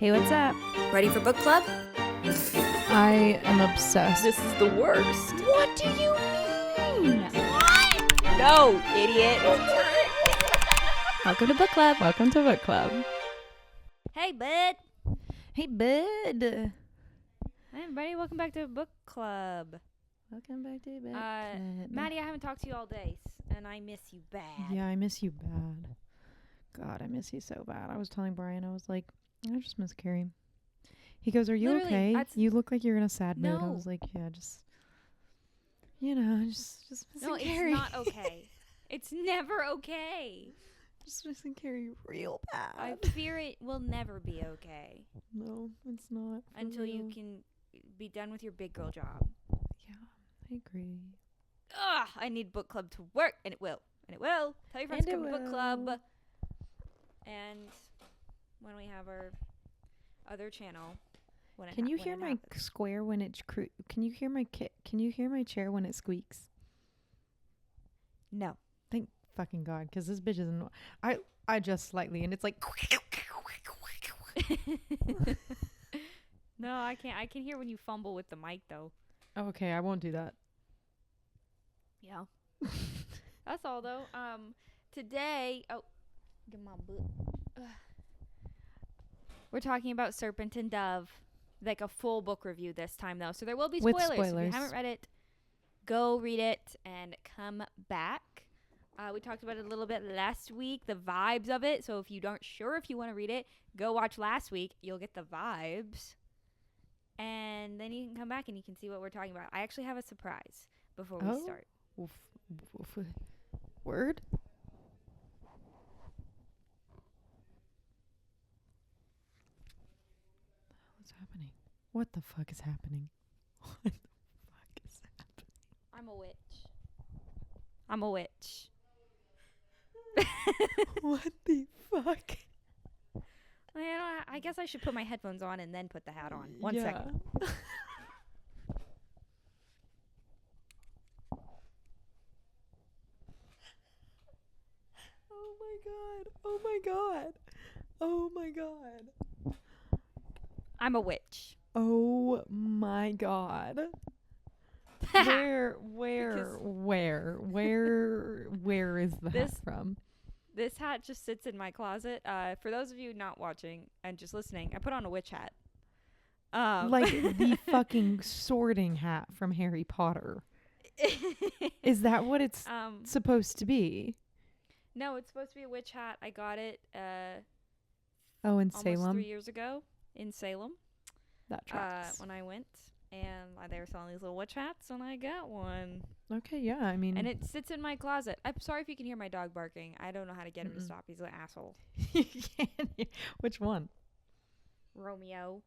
Hey, what's up? Ready for book club? I am obsessed. This is the worst. What do you mean? What? No, idiot. Welcome to book club. Welcome to book club. Hey, bud. Hey, bud. Hi, everybody. Welcome back to book club. Welcome back to book club. Maddie, I haven't talked to you all day, and I miss you bad. Yeah, I miss you bad. God, I miss you so bad. I was telling Brian, I was like, I just miss Carrie. He goes, are you Literally, okay? You look like you're in a sad mood. I No. was like, yeah, just missing No, Carrie. it's not okay. It's never okay. Just missing Carrie real bad. I fear it will never be okay No, it's not. For until you real. can be done with your big girl job. Yeah, I agree. Ugh, I need book club to work, and it will. And it will. Tell your friends to come to book club. And when we have our other channel, Can you hear my square when it's Can you hear my Can you hear my chair when it squeaks? No. Thank fucking God, because this bitch isn't. I adjust slightly, and it's like. No, I can't. I can hear when you fumble with the mic, though. Oh, okay, I won't do that. Yeah. That's all, though. Today. Oh, get my book. We're talking about Serpent and Dove, like a full book review this time, though. So there will be spoilers. With spoilers. If you haven't read it, go read it and come back. We talked about it a little bit last week, the vibes of it. So if you aren't sure if you want to read it, go watch last week. You'll get the vibes. And then you can come back and you can see what we're talking about. I actually have a surprise before we start. Word? What's happening? What the fuck is happening? What the fuck is happening? I'm a witch. I'm a witch. What the fuck? I guess I should put my headphones on and then put the hat on. One second. Oh my god. Oh my god. Oh my god. I'm a witch. Oh my god. Where is the hat from? This hat just sits in my closet. For those of you not watching and just listening, I put on a witch hat. Like the fucking sorting hat from Harry Potter. Is that what it's supposed to be? No, it's supposed to be a witch hat. I got it in Salem? almost 3 years ago in Salem. That tracks. When I went. And they were selling these little witch hats, and I got one. Okay, yeah, I mean... And it sits in my closet. I'm sorry if you can hear my dog barking. I don't know how to get him to stop. He's an asshole. You can't hear. Which one? Romeo.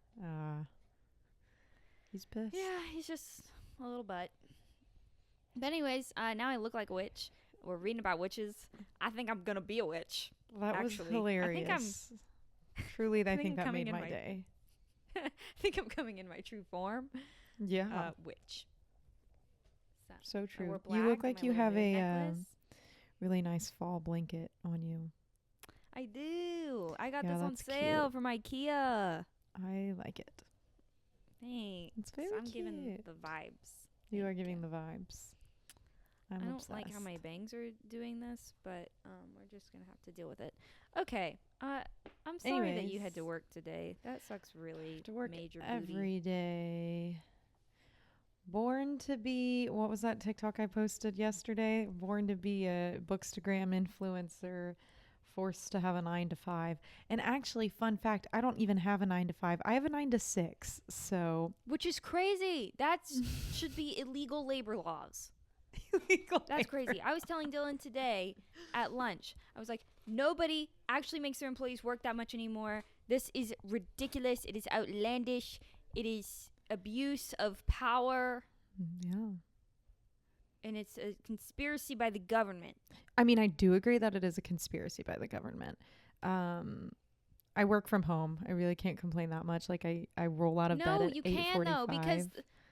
He's pissed. Yeah, he's just a little butt. But anyways, now I look like a witch. We're reading about witches. I think I'm going to be a witch. That was hilarious. Truly, I think that made my day. I think I'm coming in my true form. Yeah. Witch. So true. You look like you have a really nice fall blanket on you. I do. I got this on sale from IKEA. I like it. Thanks. It's very I'm cute. giving the vibes. You are giving the vibes. I don't like how my bangs are doing this, but we're just going to have to deal with it. Okay. I'm sorry that you had to work today. That sucks really. To work major every day. Born to be, what was that TikTok I posted yesterday? Born to be a Bookstagram influencer, forced to have a 9-to-5. And actually, fun fact, I don't even have a 9-to-5. I have a 9-to-6. So, which is crazy. That should be illegal labor laws. That's crazy. I was telling Dylan today at lunch. I was like, nobody actually makes their employees work that much anymore. This is ridiculous. It is outlandish. It is abuse of power. Yeah. And it's a conspiracy by the government. I mean, I do agree that it is a conspiracy by the government. I work from home. I really can't complain that much. Like, I roll out of bed at 8:45. No, you can, though, because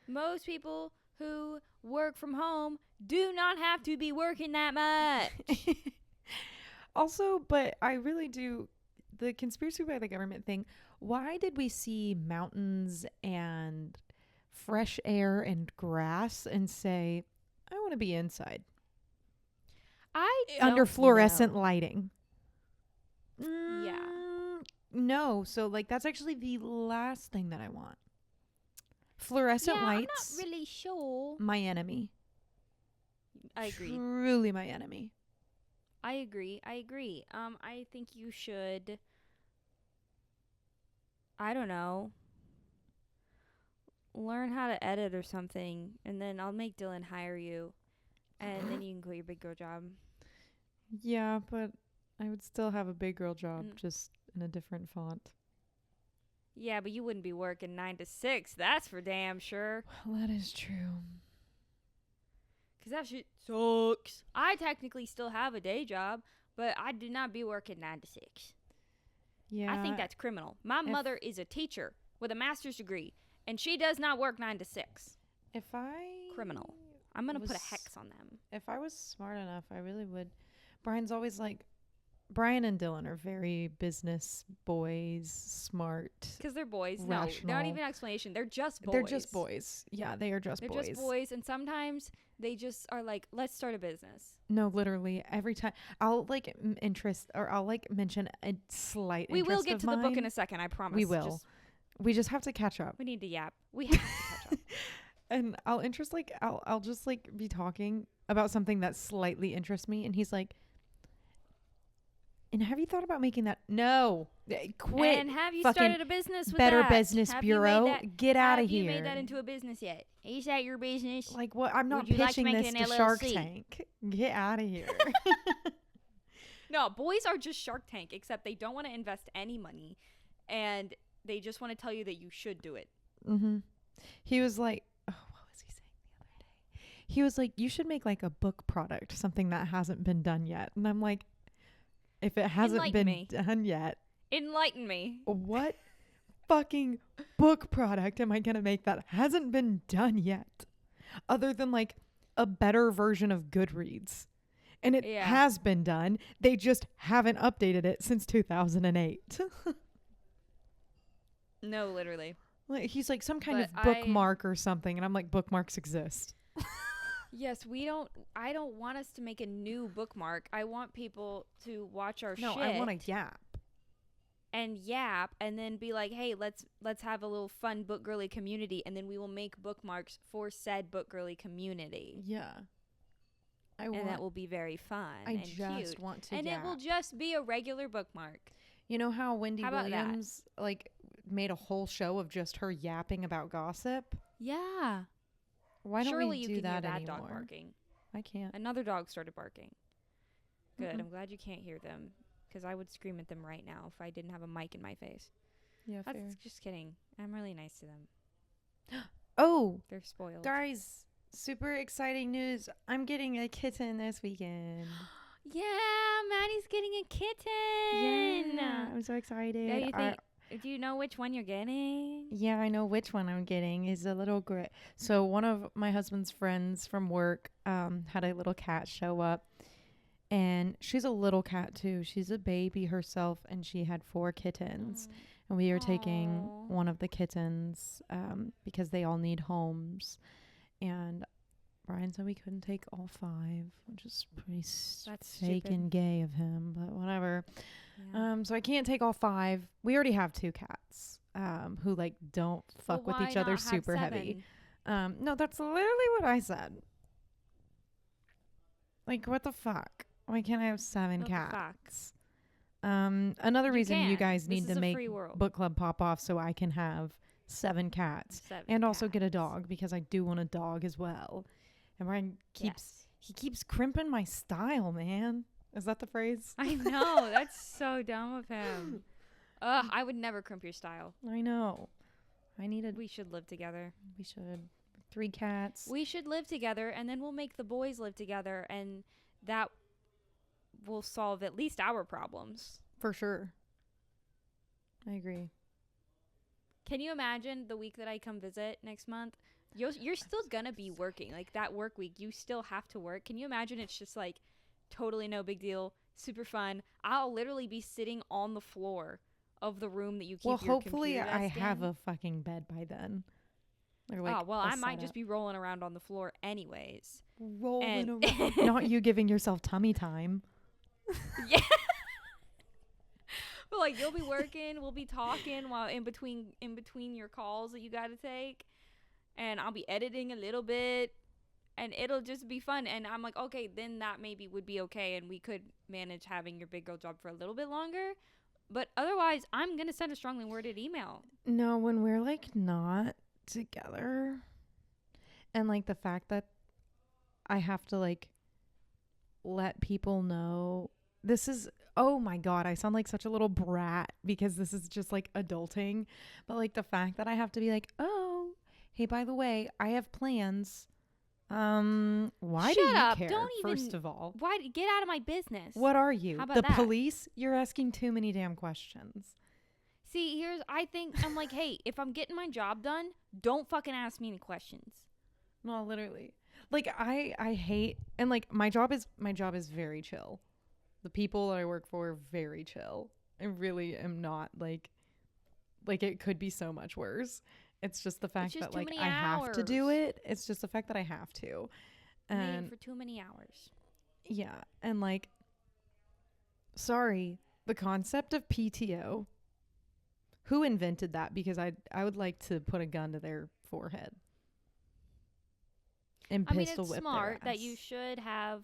most people who work from home do not have to be working that much. Also, but I really do, the conspiracy by the government thing, why did we see mountains and fresh air and grass and say, I want to be inside under fluorescent lighting? Yeah. No. So, like, that's actually the last thing that I want. Fluorescent lights. I'm not really sure. My enemy. I agree. Truly my enemy. I agree. I think you should, I don't know, learn how to edit or something, and then I'll make Dylan hire you, and then you can quit your big girl job. Yeah, but I would still have a big girl job, just in a different font. Yeah, but you wouldn't be working 9 to 6. That's for damn sure. Well, that is true. 'Cause that shit sucks. I technically still have a day job, but I do not be working 9 to 6. Yeah. I think that's criminal. My mother is a teacher with a master's degree, and she does not work 9 to 6. Criminal. I'm going to put a hex on them. If I was smart enough, I really would. Brian's always like, Brian and Dylan are very business boys, smart. Because they're boys. Rational. No, not even an explanation. They're just boys. They're just boys. Yeah, they are just boys. They're just boys, and sometimes they just are like, let's start a business. No, literally every time I'll like I'll like mention a slight. We will get of to mine. the book in a second. I promise. We will. We just have to catch up. We need to yap. We have to catch up. And I'll just like be talking about something that slightly interests me, and he's like, and have you thought about making that? No, quit. And have you started a business with Better that? Business Bureau? Get out of here. Have you made that into a business yet? Is that your business? Like what? I'm not Would you like to pitching make this it an to Shark LLC? Tank. Get out of here. No, boys are just Shark Tank, except they don't want to invest any money, and they just want to tell you that you should do it. Mm-hmm. He was like, oh, what was he saying the other day? He was like, you should make like a book product, something that hasn't been done yet. And I'm like, if it hasn't been done yet, enlighten me. What fucking book product am I going to make that hasn't been done yet? Other than like a better version of Goodreads. And it has been done. They just haven't updated it since 2008. No, literally. Like, he's like some kind of bookmark or something. And I'm like, bookmarks exist. Yes, I don't want us to make a new bookmark. I want people to watch our shit. No, I want to yap. And then be like, hey, let's have a little fun book girly community, and then we will make bookmarks for said book girly community. Yeah. And that will be very fun I and just cute. want to And yap. it will just be a regular bookmark. You know how Wendy about Williams like made a whole show of just her yapping about gossip? Yeah. Why don't Surely we you do can that hear that anymore? dog barking. I can't. Another dog started barking. Good. Mm-mm. I'm glad you can't hear them, because I would scream at them right now if I didn't have a mic in my face. Yeah, That's fair. just kidding. I'm really nice to them. Oh, They're spoiled. guys, super exciting news. I'm getting a kitten this weekend. Yeah, Maddie's getting a kitten. Yeah, I'm so excited. Do you know which one you're getting? Yeah, I know which one I'm getting. Is a little gray. So one of my husband's friends from work had a little cat show up. And she's a little cat too. She's a baby herself, and she had 4 kittens. And we are taking one of the kittens because they all need homes. And Brian said we couldn't take all 5, which is pretty fake and gay of him, but whatever. Yeah. So I can't take all 5. We already have 2 cats who like don't fuck with each other super heavy. No, that's literally what I said. Like, what the fuck? Why can't I have 7 cats? Another reason you guys need to make book club pop off so I can have 7 cats and also get a dog, because I do want a dog as well. And Brian keeps crimping my style, man. Is that the phrase? I know. That's so dumb of him. Ugh, I would never crimp your style. I know. We should live together. We should. 3 cats. We should live together, and then we'll make the boys live together, and that will solve at least our problems. For sure. I agree. Can you imagine the week that I come visit next month? You're still gonna be working. Like, that work week, you still have to work. Can you imagine it's just like totally no big deal? super fun. I'll literally be sitting on the floor of the room that you keep Well, your hopefully computer I desk have in. a fucking bed by then. Or like Oh, well, a I might just setup. be rolling around on the floor anyways. Rolling And around. Not you giving yourself tummy time. yeah. But like you'll be working, we'll be talking while in between your calls that you got to take, and I'll be editing a little bit, and it'll just be fun. And I'm like, okay, then that maybe would be okay, and we could manage having your big girl job for a little bit longer. But otherwise, I'm gonna send a strongly worded email. No, when we're like not together, and like the fact that I have to like let people know this is, oh my god, I sound like such a little brat because this is just like adulting, but like the fact that I have to be like, oh, hey, by the way, I have plans. Why do Shut you up! care? Don't even. First of all, Why get out of my business? what are you? How about The that? police? You're asking too many damn questions. See, I'm like, hey, if I'm getting my job done, don't fucking ask me any questions. No, literally. Like I hate, and like my job is very chill. The people that I work for are very chill. I really am not like it could be so much worse. It's just the fact just that too like many I have to do hours. it. It's just the fact that I have to. Made And for too many hours. yeah, and like sorry, the concept of PTO. Who invented that? Because I would like to put a gun to their forehead. And I mean, pistol it's whip smart their that ass.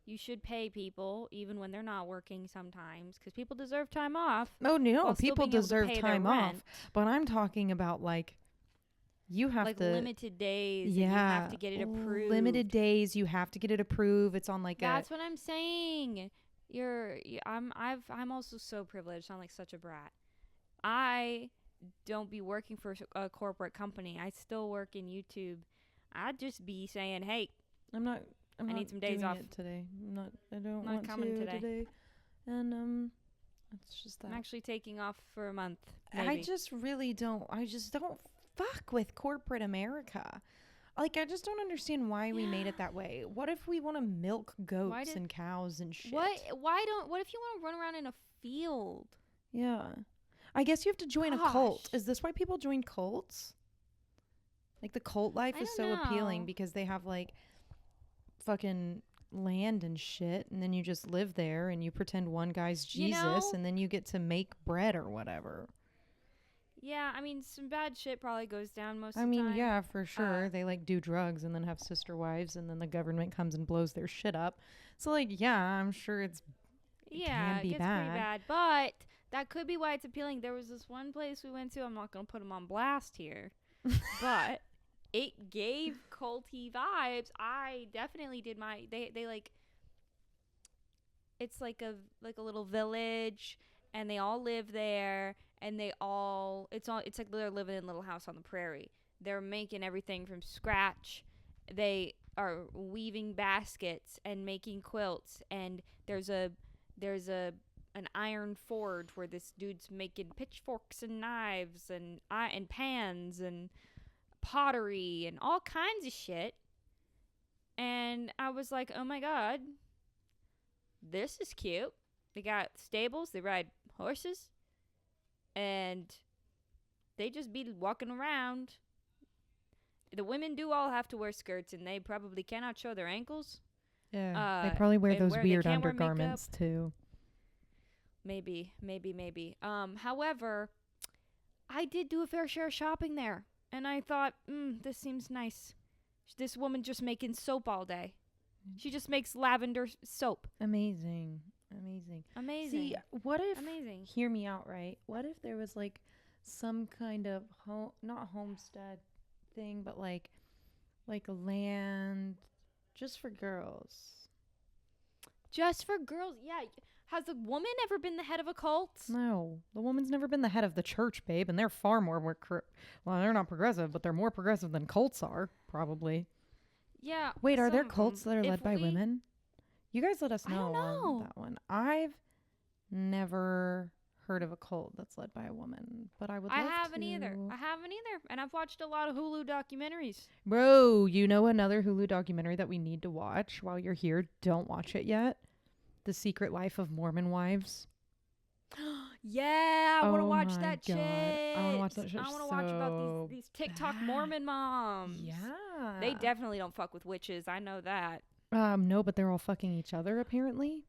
you should pay people even when they're not working sometimes because people deserve time off. Oh no, while still people being able to deserve pay their time off. rent. But I'm talking about like you have Like to limited days. And you have to get it approved. limited days. You have to get it approved. It's on like That's what I'm saying. I'm also so privileged. I sound like such a brat. I don't be working for a corporate company. I still work in YouTube. I'd just be saying, hey, I'm not I need some days doing off. it today. I don't Not want coming to today. And it's just that. I'm actually taking off for a month. I Maybe. just really don't. I just don't fuck with corporate America. Like I just don't understand why we made it that way. What if we want to milk goats and cows and shit? What if you want to run around in a field? Yeah. I guess you have to join a cult. Is this why people join cults? Like the cult life is so appealing because they have like fucking land and shit, and then you just live there and you pretend one guy's Jesus, and then you get to make bread or whatever. Yeah, I mean, some bad shit probably goes down most of I the mean, time. yeah, for sure. They like do drugs and then have sister wives, and then the government comes and blows their shit up. So like, yeah, I'm sure it it can be gets bad. pretty bad, but that could be why it's appealing. There was this one place we went to. I'm not gonna put them on blast here, but it gave culty vibes. I definitely did my. They like. It's like a little village, and they all live there, and it's like they're living in a little house on the prairie. They're making everything from scratch. They are weaving baskets and making quilts, and there's an iron forge where this dude's making pitchforks and knives and pans and pottery and all kinds of shit. And I was like, oh my god, this is cute. They got stables, they ride horses, and they just be walking around. The women do all have to wear skirts, and they probably cannot show their ankles. Yeah, they probably wear those weird they can't wear undergarments makeup. too. Maybe. However, I did do a fair share of shopping there, and I thought, this seems nice. This woman just making soap all day. She just makes lavender soap. Amazing. See, what if? Amazing. Hear me out, right? What if there was like some kind of not homestead thing, but like land just for girls. Just for girls? Yeah. Has a woman ever been the head of a cult? No, the woman's never been the head of the church, babe, and they're far more well, they're not progressive, but they're more progressive than cults are, probably. Yeah. Wait, are there cults that are led by women? You guys let us know, I don't know on that one. I've never heard of a cult that's led by a woman, but I would love to. I haven't either. And I've watched a lot of Hulu documentaries. Bro, you know another Hulu documentary that we need to watch while you're here? Don't watch it yet. The Secret Life of Mormon Wives. Yeah, I want to Oh watch my that God. shit. I want to watch that shit I want to watch about so these TikTok bad. Mormon moms. Yeah. They definitely don't fuck with witches. I know that. No, but they're all fucking each other apparently.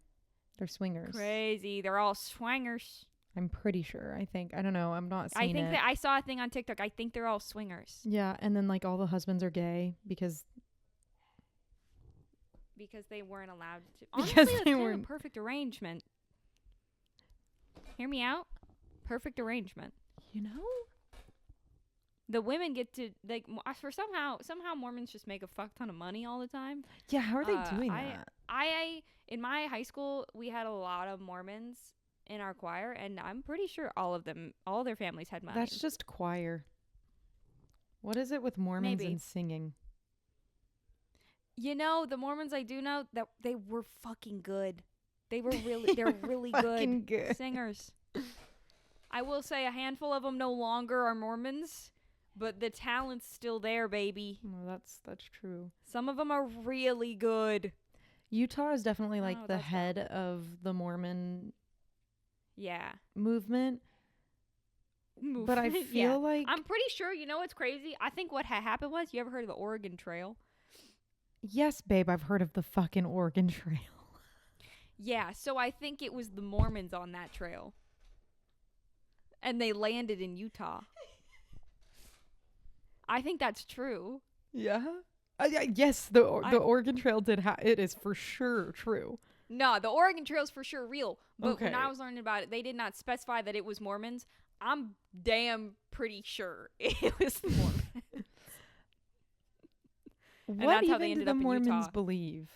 They're swingers. Crazy. They're all swingers. I'm pretty sure. I think. I don't know. I'm not I seeing think it. that I saw a thing on TikTok. I think they're all swingers Yeah, and then like all the husbands are gay because because they weren't allowed to. Because Honestly, that's they kind of weren't- a perfect arrangement. Hear me out? Perfect arrangement. you know. The women get to like for somehow Mormons just make a fuck ton of money all the time. Yeah, how are they doing I that? I in my high school we had a lot of Mormons in our choir, and I'm pretty sure all their families had money. That's just choir. What is it with Mormons Maybe. and singing? You know, the Mormons I do know that they were fucking good. They're really Fucking good. singers. I will say a handful of them no longer are Mormons, but the talent's still there, baby. No, that's true. Some of them are really good. Utah is definitely like Oh, the that's head of the Mormon Yeah. movement, but I Movement, feel yeah. like I'm pretty sure, you know what's crazy? I think what happened was, you ever heard of the Oregon Trail? yes, babe, I've heard of the fucking Oregon Trail. Yeah, so I think it was the Mormons on that trail. And they landed in Utah. I think that's true. Yeah. Yes, the Oregon Trail did. It is for sure true. No, the Oregon Trail's for sure real. But when Okay. I was learning about it, they did not specify that it was Mormons. I'm damn pretty sure it was the Mormons. What that's how even they do ended the up in Mormons Utah. believe?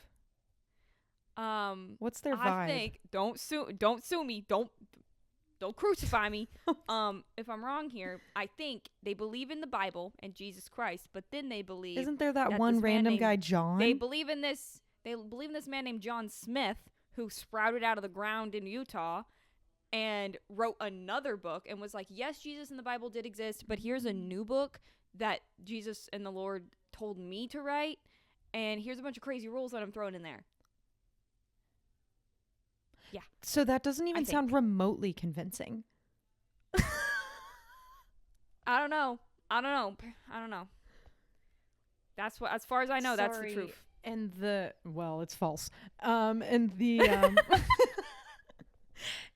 What's their vibe? I think don't sue me. Don't crucify me. If I'm wrong here, I think they believe in the Bible and Jesus Christ, but then they believe Isn't there that that one this man random named- guy, John? they believe in this man named John Smith who sprouted out of the ground in Utah and wrote another book and was like, yes, Jesus and the Bible did exist, but here's a new book that Jesus and the Lord told me to write, and here's a bunch of crazy rules that I'm throwing in there. So that doesn't even think. sound remotely convincing. I don't know. That's what, as far as I know, that's the Sorry. truth. And it's false. And the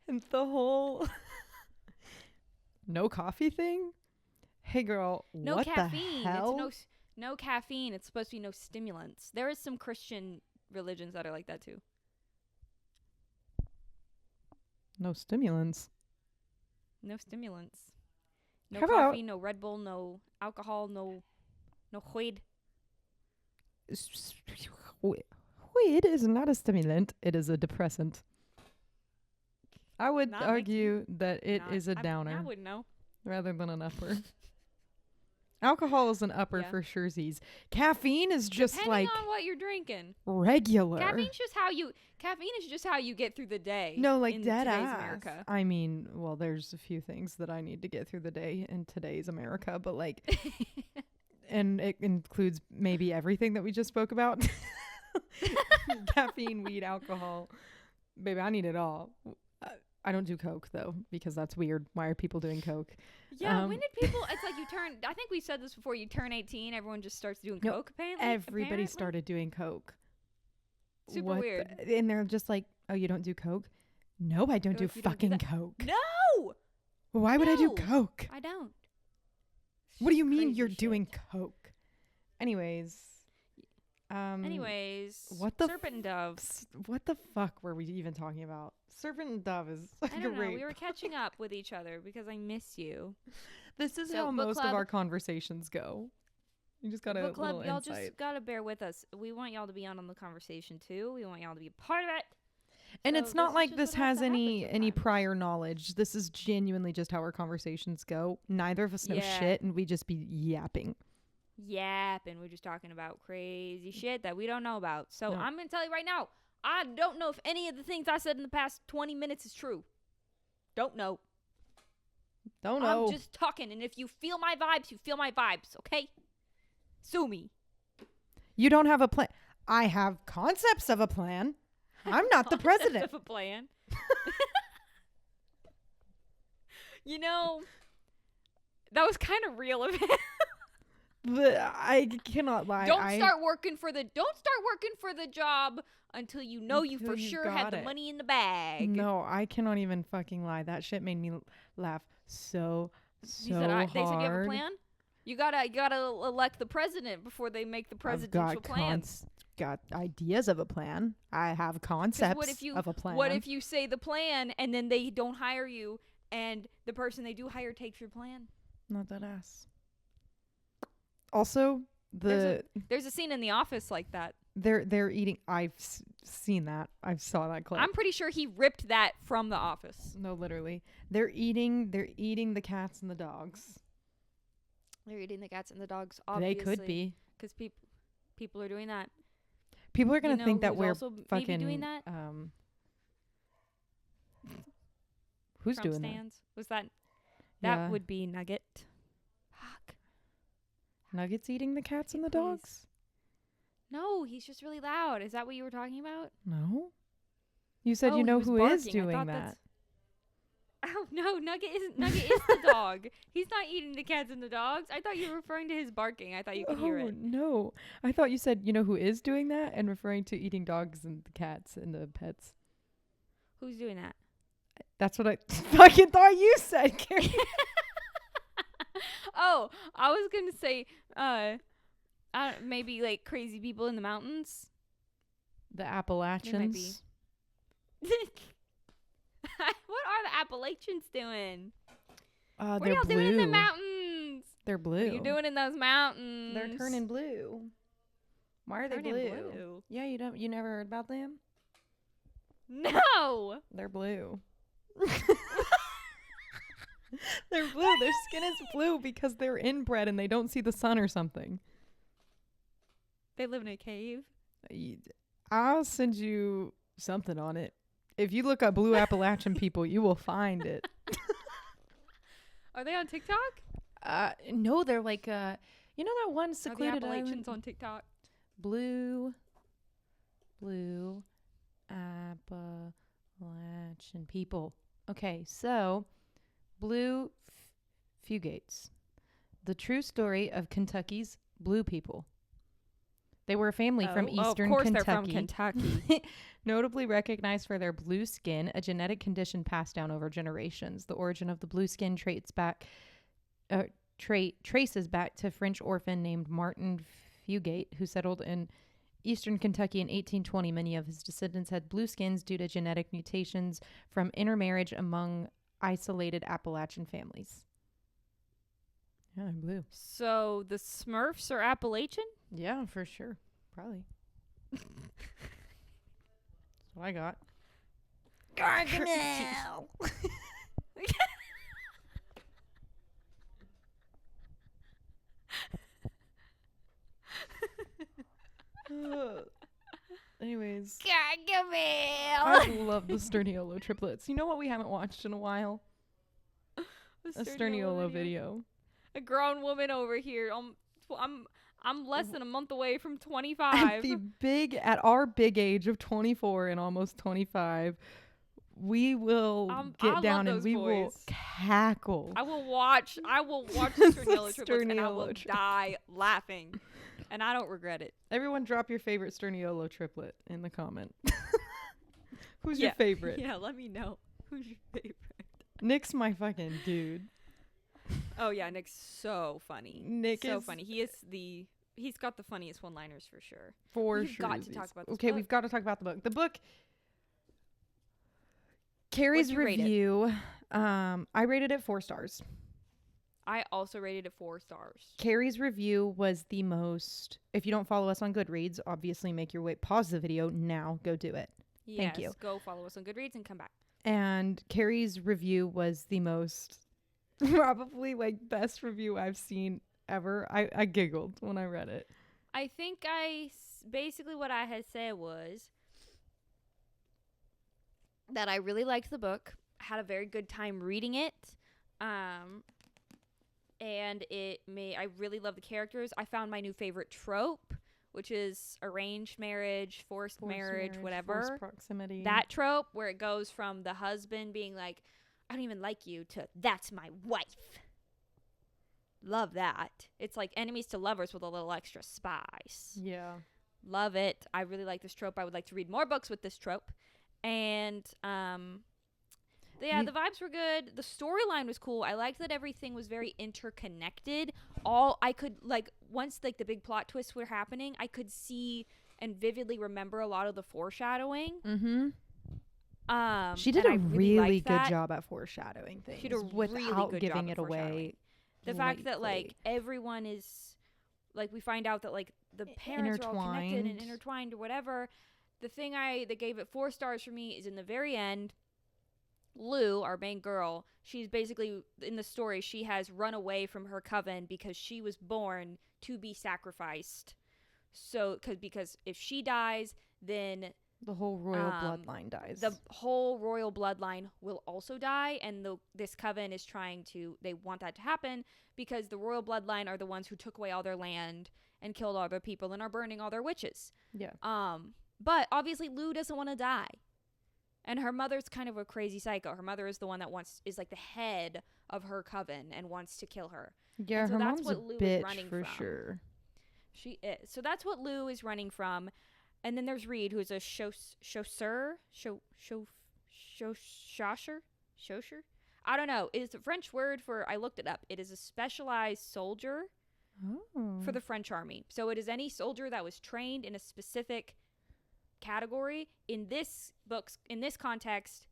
and the whole no coffee thing. Hey girl, No what caffeine. the hell? It's no caffeine. It's supposed to be no stimulants. There is some Christian religions that are like that too. No stimulants. No stimulants. No How about- coffee, no Red Bull, no alcohol, no weed. Weed is not a stimulant. It is a depressant. I would That makes argue that it is a I downer wouldn't know. rather than an upper. Alcohol is an upper Yeah. for surezies. Caffeine is just Depending like on what you're drinking. regular. Caffeine is just how you get through the day. No, like in dead today's ass. America. I mean, well, there's a few things that I need to get through the day in today's America, but like, and it includes maybe everything that we just spoke about. Caffeine, weed, alcohol. Baby, I need it all. I don't do coke though, because that's weird. Why are people doing coke? Yeah, when did people? It's like you turn. I think we said this before. You turn 18, everyone just starts doing No, coke. Apparently, Everybody started doing coke. Super weird. And they're just like, oh, you don't do coke? No, I don't do If you don't do fucking that- coke. No, Why would I do No. coke? I don't. What do you mean Crazy you're shit. doing coke? Anyways. what the Serpent Dove. What the fuck were we even talking about? Serpent Dove is I don't know. great. We were catching up with each other because I miss you. This is So, how book most of club- our conversations go. You just got a Book little club, y'all insight. just gotta bear with us. We want y'all to be on the conversation too. We want y'all to be a part of it. And So it's not this is like just this what has has to happen any sometimes. prior knowledge. This is genuinely just how our conversations go. Neither of us know Yeah. shit, and we just be yapping. Yapping. We're just talking about crazy shit that we don't know about. So No. I'm gonna tell you right now, I don't know if any of the things I said in the past 20 minutes is true. Don't know. Don't know. I'm just talking, and if you feel my vibes, you feel my vibes, okay? Sue me. You don't have a plan. I have concepts of a plan. I'm not the president. Of a plan. You know, that was kind of real of him. But I cannot lie. Don't start working for the job until you know you Until for you sure have got the it. money in the bag. No, I cannot even fucking lie. That shit made me laugh so They said you have a hard. plan. You gotta elect the president before they make the presidential plans. Got ideas of a plan. I have concepts of a plan. What if you say the plan and then they don't hire you, and the person they do hire takes your plan? Not that ass. Also, there's a scene in The Office like that. They're eating. I've seen that. I saw that clip. I'm pretty sure he ripped that from The Office. No, literally. They're eating the cats and the dogs. They're eating the cats and the dogs, obviously. They could be. Because people are doing that. People are going to think that we're fucking doing that. Who's Trump doing stands. Was that Yeah. would be Nugget. Fuck. that? Nuggets eating the cats and the Please. dogs? No, he's just really loud. Is that what you were talking about? No. You said Oh, you know he was who is barking. I doing thought that. Oh no, Nugget is the dog. He's not eating the cats and the dogs. I thought you were referring to his barking. I thought you could hear Oh, it. no. I thought you said you know who is doing that and referring to eating dogs and the cats and the pets. Who's doing that? That's what I fucking thought you said, Carrie. Oh, I was gonna say, maybe like crazy people in the mountains. The Appalachians. What are the Appalachians doing? What are They're y'all blue. doing in the mountains? They're blue. What are you doing in those mountains? They're turning blue. Why are they Turning blue? Yeah, you never heard about them? No. They're blue. They're blue. Their skin is blue because they're inbred and they don't see the sun or something. They live in a cave. I'll send you something on it. If you look up blue Appalachian people, you will find it. Are they on TikTok? No, they're like you know that one secluded Are the Appalachians island? on TikTok? Blue Appalachian people. Okay, so blue fugates. The true story of Kentucky's blue people. They were a family from eastern of course Kentucky. They're from Kentucky. Notably recognized for their blue skin, a genetic condition passed down over generations. The origin of the blue skin traces back to French orphan named Martin Fugate, who settled in eastern Kentucky in 1820. Many of his descendants had blue skins due to genetic mutations from intermarriage among isolated Appalachian families. Yeah, they're blue. So the Smurfs are Appalachian? Yeah, for sure. Probably. That's what I got. Gargamel! Anyways. Gargamel! I love the Sterniolo triplets. You know what we haven't watched in a while? A Sterniolo video. A grown woman over here. I'm less than a month away from 25. At our big age of 24 and almost 25, we will get down and we will cackle. I will watch the Sterniolo triplets and I will die laughing. And I don't regret it. Everyone drop your favorite Sterniolo triplet in the comment. Who's your favorite? Yeah, let me know. Who's your favorite? Nick's my fucking dude. Oh yeah, Nick's so funny. Nick so is funny. He's got the funniest one-liners for sure. We've got to talk about this Okay, book. we've got to talk about the book. The book, Carrie's review, I rated it 4 stars. I also rated it 4 stars. Carrie's review was the most, if you don't follow us on Goodreads, obviously make your way, pause the video now, go do it. Yes, Thank you. Go follow us on Goodreads and come back. And Carrie's review was the most, probably like best review I've seen ever. I giggled when I read it. I think basically what I had said was that I really liked the book, had a very good time reading it, and I really love the characters. I found my new favorite trope, which is arranged marriage, forced marriage, whatever. Forced proximity. That trope where it goes from the husband being like, I don't even like you, to that's my wife. Love that. It's like enemies to lovers with a little extra spice. Yeah. Love it. I really like this trope. I would like to read more books with this trope. And the vibes were good. The storyline was cool. I liked that everything was very interconnected. I could, like, once like the big plot twists were happening, I could see and vividly remember a lot of the foreshadowing. Mm-hmm. She did a really good job at foreshadowing things. She did a without good giving job it at away. The fact that like everyone is, like, we find out that like the parents are all connected and intertwined or whatever. The thing that gave it 4 stars for me is in the very end. Lou, our main girl, she's basically, in the story, she has run away from her coven because she was born to be sacrificed. So, because if she dies, then the whole royal bloodline dies. The whole royal bloodline will also die, and this coven is they want that to happen because the royal bloodline are the ones who took away all their land and killed all their people and are burning all their witches. Yeah. But obviously Lou doesn't want to die. And her mother's kind of a crazy psycho. Her mother is the one that is like the head of her coven and wants to kill her. Yeah, her mom's a bitch for sure. She is. So that's what Lou is running from. And then there's Reed, who is a chasseur. I don't know. It is a French word for, I looked it up. It is a specialized soldier for the French army. So it is any soldier that was trained in a specific category. In this context,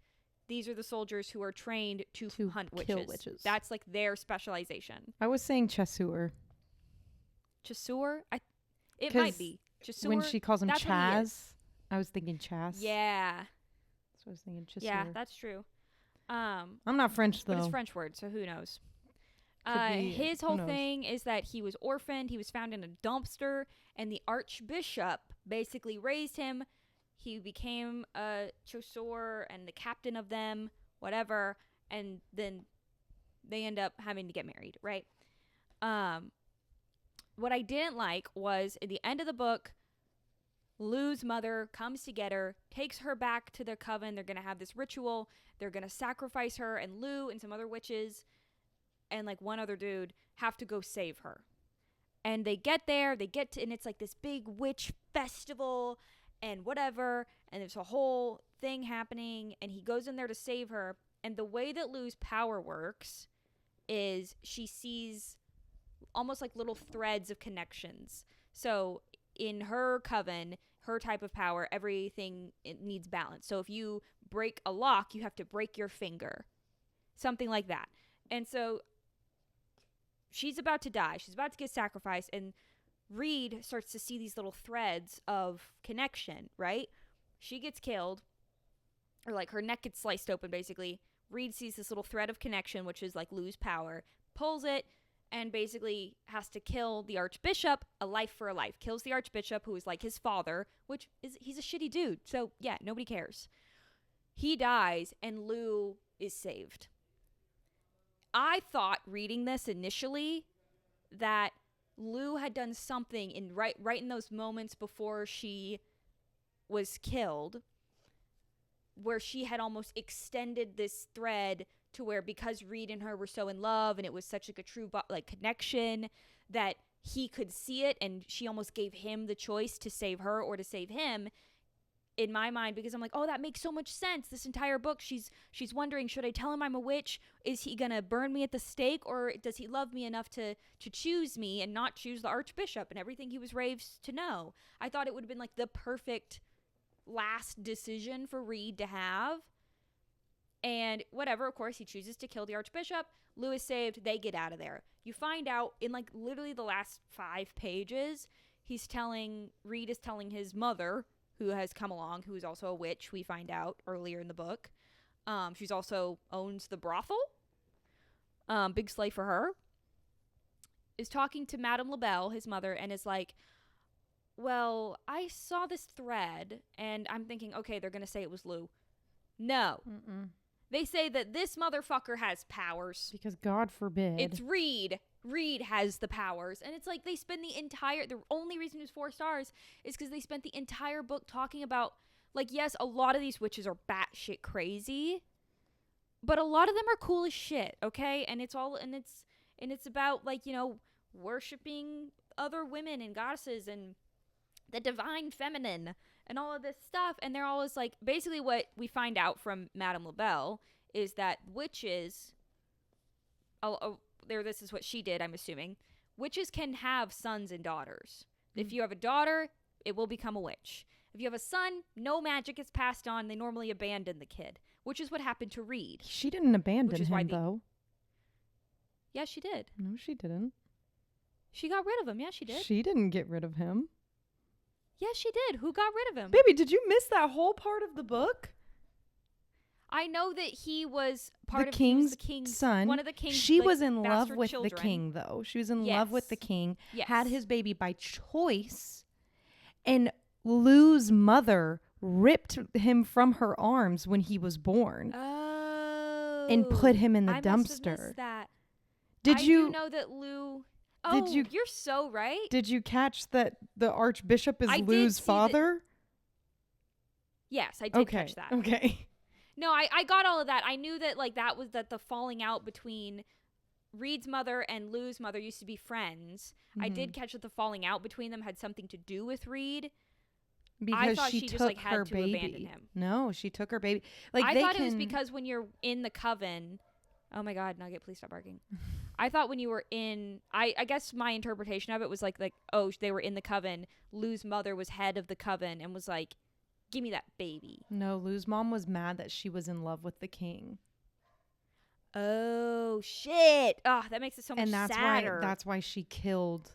these are the soldiers who are trained to hunt witches. That's like their specialization. I was saying chasseur. Chasseur? It might be. Chasseur, when she calls him Chaz, I was thinking Chaz. Yeah. So I was thinking chasseur. Yeah, that's true. I'm not French, though. But it's French word, so who knows? His whole thing is that he was orphaned. He was found in a dumpster, and the archbishop basically raised him. He became a chasseur and the captain of them, whatever, and then they end up having to get married, right? What I didn't like was at the end of the book, Lou's mother comes to get her, takes her back to their coven. They're going to have this ritual. They're going to sacrifice her, and Lou and some other witches and like one other dude have to go save her. And they get there, and it's like this big witch festival and whatever, and there's a whole thing happening, and he goes in there to save her. And the way that Lou's power works is she sees almost like little threads of connections. So in her coven, her type of power, everything, it needs balance. So if you break a lock, you have to break your finger. Something like that. And so she's about to die. She's about to get sacrificed. And Reed starts to see these little threads of connection, right? She gets killed, or like her neck gets sliced open, basically. Reed sees this little thread of connection, which is like Lou's power, pulls it, and basically has to kill the archbishop, a life for a life. Kills the archbishop, who is like his father, which is, he's a shitty dude. So yeah, nobody cares. He dies, and Lou is saved. I thought reading this initially that Lou had done something in right in those moments before she was killed, where she had almost extended this thread to where, because Reed and her were so in love and it was such like a true like connection, that he could see it, and she almost gave him the choice to save her or to save him. In my mind, because I'm like, oh, that makes so much sense. This entire book, she's wondering, should I tell him I'm a witch? Is he gonna burn me at the stake, or does he love me enough to choose me and not choose the archbishop and everything he was raised to know? I thought it would have been like the perfect last decision for Reed to have. And whatever, of course, he chooses to kill the archbishop. Lou is saved. They get out of there. You find out in like literally the last 5 pages, Reed is telling his mother, who has come along, who is also a witch, we find out earlier in the book. She's also owns the brothel. Big slay for her. Is talking to Madame LaBelle, his mother, and is like, well, I saw this thread, and I'm thinking, okay, they're going to say it was Lou. No. Mm-mm. They say that this motherfucker has powers. Because God forbid. It's Reed. Reed has the powers. And it's like they spend the only reason it's 4 stars is because they spent the entire book talking about, like, yes, a lot of these witches are batshit crazy, but a lot of them are cool as shit, okay? And it's about, like, you know, worshiping other women and goddesses and the divine feminine and all of this stuff. And they're always like, basically what we find out from Madame LaBelle is that witches, this is what she did, I'm assuming. Witches can have sons and daughters. If you have a daughter, it will become a witch. If you have a son, no magic is passed on. They normally abandon the kid, which is what happened to Reed. She didn't abandon him, though. Yeah, she did. No, she didn't. She got rid of him. Yeah, she did. She didn't get rid of him. Yes, she did. Who got rid of him? Baby, did you miss that whole part of the book? I know that he was the king's son. One of the king's. She like, was in love with children. the king, though. She was in love with the king. Yes. Had his baby by choice, and Lou's mother ripped him from her arms when he was born. Oh. And put him in the I dumpster. Must have missed that. Did you do know that Lou? Oh, you're so right. Did you catch that the archbishop is Lou's father? Yes, I did catch that. Okay. No, I got all of that. I knew that, like, that was that the falling out between Reed's mother and Lou's mother used to be friends. Mm-hmm. I did catch that the falling out between them had something to do with Reed. Because I thought she took just, like, had her to baby. Abandon him. No, she took her baby. Like, I thought it was because when you're in the coven. Oh my God, Nugget, please stop barking. I thought when you were in, I guess my interpretation of it was like, oh, they were in the coven. Lou's mother was head of the coven and was like, give me that baby. No, Lou's mom was mad that she was in love with the king. Oh, shit. Oh, that makes it so much sadder. That's why she killed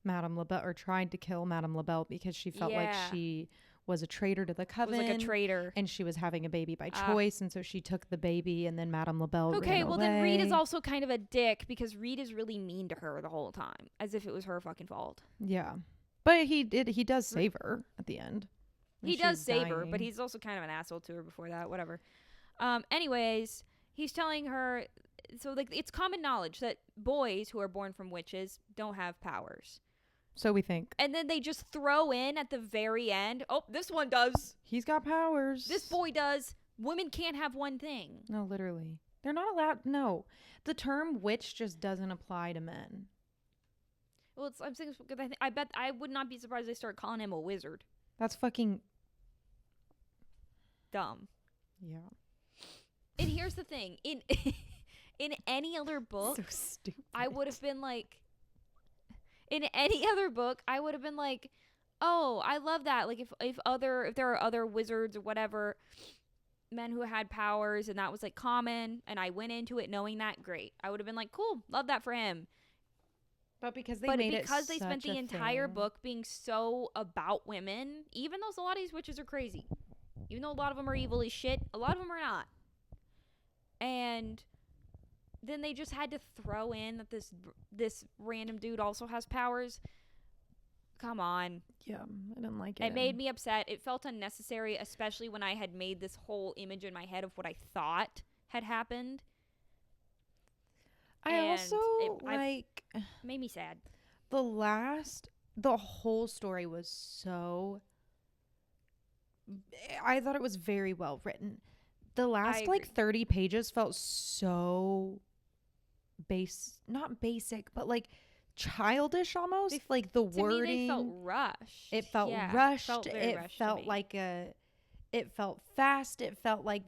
Madame LaBelle, or tried to kill Madame LaBelle, because she felt like she was a traitor to the coven. Was like a traitor. And she was having a baby by choice, and so she took the baby, and then Madame LaBelle ran away. Then Reed is also kind of a dick, because Reed is really mean to her the whole time, as if it was her fucking fault. Yeah. But he does save her at the end. He does save her, but he's also kind of an asshole to her before that, whatever. Anyways, he's telling her, so, like, it's common knowledge that boys who are born from witches don't have powers. So we think. And then they just throw in at the very end, oh, this one does. He's got powers. This boy does. Women can't have one thing. No, literally. They're not allowed. No. The term witch just doesn't apply to men. Well, I'm saying, I bet I would not be surprised they start calling him a wizard. That's fucking dumb. Yeah. And here's the thing. In any other book, so stupid. I would have been like, in any other book, I would have been like, oh, I love that. Like, if there are other wizards or whatever, men who had powers, and that was, like, common, and I went into it knowing that, great. I would have been like, cool, love that for him. But because they spent the entire book being so about women, even though a lot of these witches are crazy, even though a lot of them are evil as shit, a lot of them are not. And then they just had to throw in that this random dude also has powers. Come on. Yeah, I didn't like it. It made me upset. It felt unnecessary, especially when I had made this whole image in my head of what I thought had happened. Made me sad. The whole story was so, I thought it was very well written. The last, like, 30 pages felt so not basic, but, like, childish almost. Like, the wording. To me, they felt rushed. It felt rushed. It felt like it felt fast. It felt like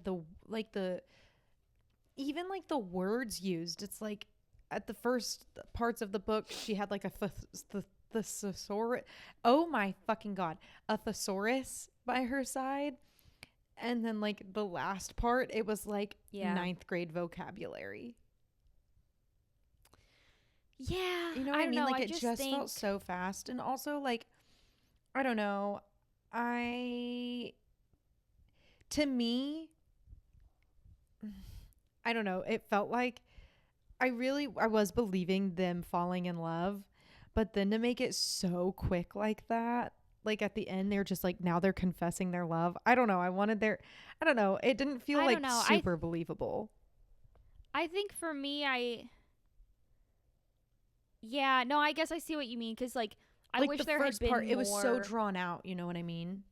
even like the words used. It's like at the first parts of the book, she had like a thesaurus. Oh my fucking God. A thesaurus by her side. And then, like, the last part, it was like 9th grade vocabulary. Yeah. You know what I mean? Know, like, it just felt so fast. And also, like, I don't know. To me, I don't know. It felt like I was believing them falling in love. But then to make it so quick like that, like at the end they're just like now they're confessing their love. I don't know. I don't know. It didn't feel I like don't know. super believable. I think for me, yeah, no, I guess I see what you mean because like I Like wish the there had first been part, more. it was so drawn out. You know what I mean?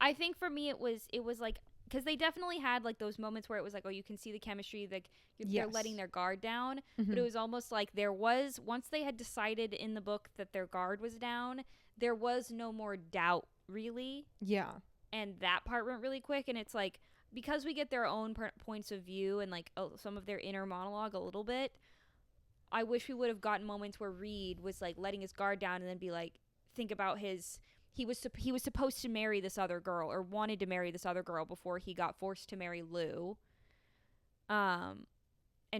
I think for me, it was like because they definitely had like those moments where it was like, oh, you can see the chemistry, like they're letting their guard down. But it was almost like there was once they had decided in the book that their guard was down, there was no more doubt really. Yeah. And that part went really quick, and it's like because we get their own points of view and like some of their inner monologue a little bit. I wish we would have gotten moments where Reed was like letting his guard down and then be like, think about his. He was supposed to marry this other girl or wanted to marry this other girl before he got forced to marry Lou. And